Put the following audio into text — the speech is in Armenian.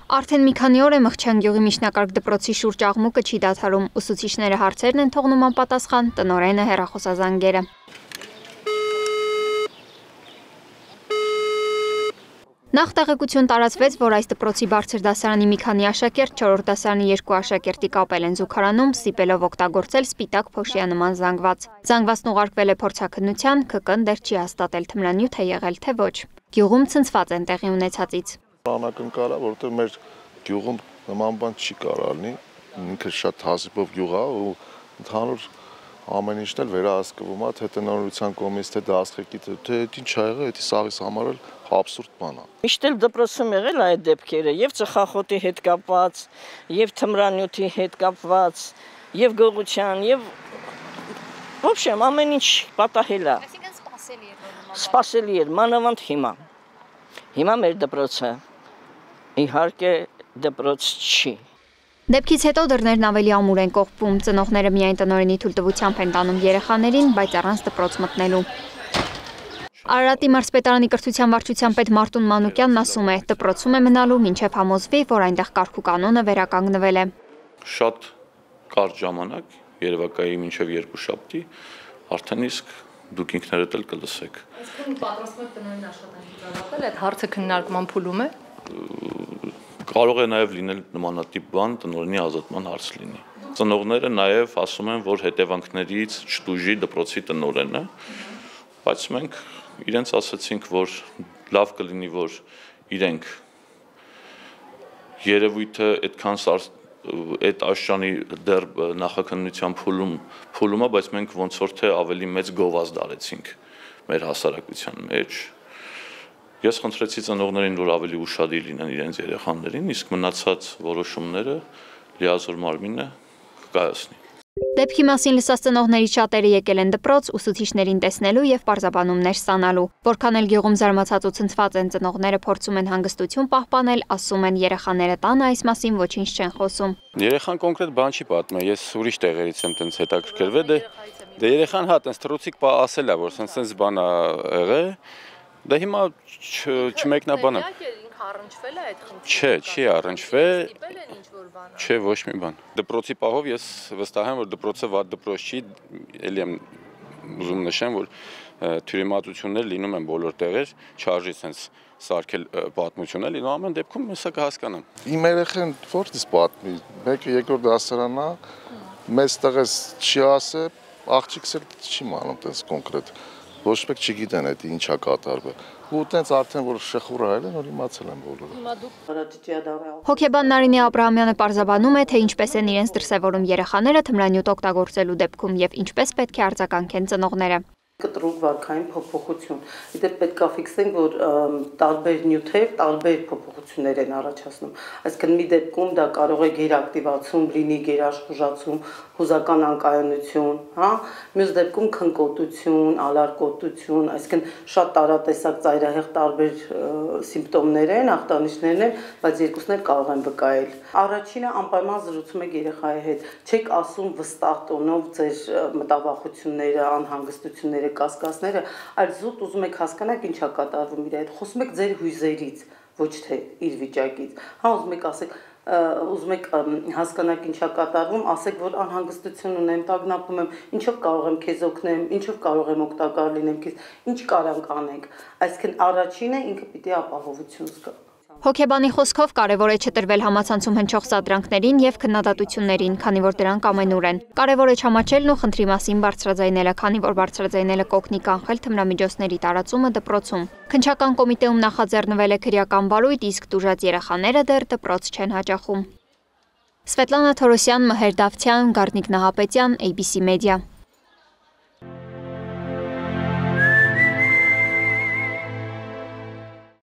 Արդեն մի քանի օր է Մղչյան գյուղի միջնակարգ դպրոցի շուրջ աղմուկը չի դադարում, ուսուցիչները հարցերն են թողնում անպատասխան, տնօրենը հեռախոսազանգերը։ Նախ տեղեկություն տարածվեց, որ այս դպրոցի բարձր դասարանի մի քանի աշակերտ 4-րդ դասարանի 2 աշակերտի կապել են զուգարանում, ստիպելով օգտագործել սպիտակ փոշիանման զանգված։ Զանգվածն ուղարկվել է փորձաքննության, ԿԿ-ն դեռ չի հաստատել թմրանյութ է եղել թե ոչ։ Գյուղում ցնցված են տեղի ունեցածից։ Անակնկալ է, որովհետև մեր գյուղում նման բան չի կարող լինի, ինքը շատ հազիվով գյուղ է ու ընդհանուր ամեն ինչն էլ վերահսկվում է, թե տնօրինության կողմից, թե դասղեկի, թե ինչ ա եղել, դա սաղից համար էլ абսուրդ բան է։ Միշտ էլ դպրոցում եղել այդ դեպքերը, եւ ծխախոտի հետ կապված, եւ թմրանյութի հետ կապված, եւ գողության, եւ ոբշեմ ամեն ինչ պատահել է։ Այսինքն սպասելի էր, մանավանդ հիմա։ Հիմա մեր դպրոցը իհարկե դպրոց չի։ Դեպքից հետո դռներն ավելի ամուր են կողպում, ծնողները միայն տնօրենի թույլտվությամբ են տանում երեխաներին, բայց առանց դպրոց մտնելու։ Արարատի մարզպետարանի կրթության վարչության պետ Մարտուն Մանուկյանն ասում է, դպրոցում է մնալու, մինչև համոզվի, որ այնտեղ կարգ ու կանոնը վերականգնվել է։ Շատ կարճ ժամանակ, երևակայի մինչև 2 շաբթի, արդեն իսկ դուք ինքներդ էլ կլսեք։ Այսինքն պատրաստվում եք տնօրեն աշխատանքի կազմակերպել, այդ հարցը քննարկման փուլում է։ Կարող է նաև լինել նմանատիպ բան, տնօրենի ազատման հարց լինի։ Ծնողները նաև ասում են, որ հետևանքներից չտուժի դպրոցի տնօրենը, բայց մենք իրենց ասացինք, որ լավ կլինի, որ իրենք երևույթը այդքան այդ աշճանի դեռ նախաքննության փուլում է, բայց մենք ոնց որ թե ավելի մեծ գովազդ արեցինք մեր հասարակության մեջ։ Ես խնդրեցի ծնողներին, որ ավելի ուշադիր լինեն իրենց երեխաներին, իսկ մնացած որոշումները լիազոր մարմինը կկայացնի։ Դեպքի մասին լսած ծնողներից շատերը եկել են դպրոց, ուսուցիչներին տեսնելու եւ պարզաբանումներ ստանալու։ Որքան էլ գյուղում զարմացած ու ցնցված են ծնողները փորձում են հանգստություն պահպանել, ասում են երեխաները տանը այս մասին ոչինչ չեն խոսում։ Երեխան կոնկրետ բան չի պատմել, ես ուրիշ տեղերից եմ տենց հետաքրքրվել, դե երեխան հա տենց թրուցիկ ասել է, որ սենց բան ա եղել։ Դա հիմա չմեկնաբանեմ։ Առնչվել է այդ խնդիրը։ Չէ, չի առնչվել։ Ստիպել են ինչ-որ բան։ Չէ, ոչ մի բան։ Դպրոցի պահով ես վստահ եմ, որ դպրոցը վատ դպրոց չի, ելի եմ ուզում նշեմ, որ թյուրիմացություններ լինում են բոլոր տեղեր, չարժի սենց սարքել պատմություն էլի, ամեն դեպքում հեսա կհասկանամ։ Իմ երեխան որտից պատմի, մեկը երկրորդ դասարանն է, մեծ տեղից չի ասել, աղջիկս էլ չի մանում տես կոնկրետ։ Ոչ մեկ չգիտեն այդ ինչա կատարվել։ Ու տենց արդեն որ շխուր արել են, որ իմացել են բոլորը։ Հոգեբան Նարինե Աբրահամյանը պարզաբանում է, թե ինչպես են իրենց դրսևորում երեխաները թմրանյութ օգտագործելու դեպքում եւ ինչպես պետք է արձագանքեն ծնողները։ Կտրուկ վարքային փոփոխություն։ Իդեպ պետք է ֆիքսենք, որ տարբեր նյութեր տարբեր փոփոխություններ են առաջացնում։ Այսինքն մի դեպքում դա կարող է գերակտիվացում լինի, գերաշխուժացում, հուզական անկայունություն, հա, մյուս դեպքում քնկոտություն, ալարկոտություն, այսինքն շատ տարատեսակ ծայրահեղ տարբեր սիմպտոմներ են, ախտանիշներ են, բայց երկուսն էլ կարող են վկայել։ Առաջինը անպայման զրուցում եք երեխայի հետ, չեք ասում վստահ տոնով ձեր մտավախությունները, անհանգստությունները, կասկածները, այլ զուտ ուզում եք հասկանալ ինչա կատարվում իր հետ, խոսում եք ձեր հույզերից, ոչ թե իր վիճակից։ Հա, ուզում եք հասկանալ ինչա կատարվում, ասեք, որ անհանգստություն ունեմ, տագնապում եմ, ինչով կարող եմ քեզ օգնեմ, ինչով կարող եմ օգտակար լինեմ քեզ, ինչ կարանք անենք։ Այսինքն առաջինը ինքը պիտի ապահովություն զգա։ Հոգեբանի խոսքով կարևոր է չտրվել համացանցում հնչող սադրանքներին եւ քննադատություններին, քանի որ դրանք ամենուր են։ Կարևոր է չամաչելն ու խնդրի մասին բարձրաձայնելը, քանի որ բարձրաձայնելը կօգնի կանխել թմրամիջոցների տարածումը դպրոցում։ Քննչական կոմիտեում նախաձեռնվել է քրեական վարույթ, իսկ տուժած երեխաները դեռ դպրոց չեն հաճախում։ Սվետլանա Թորոսյան, Մհեր Դավթյան, Գառնիկ Նահապետյան, ABC Media։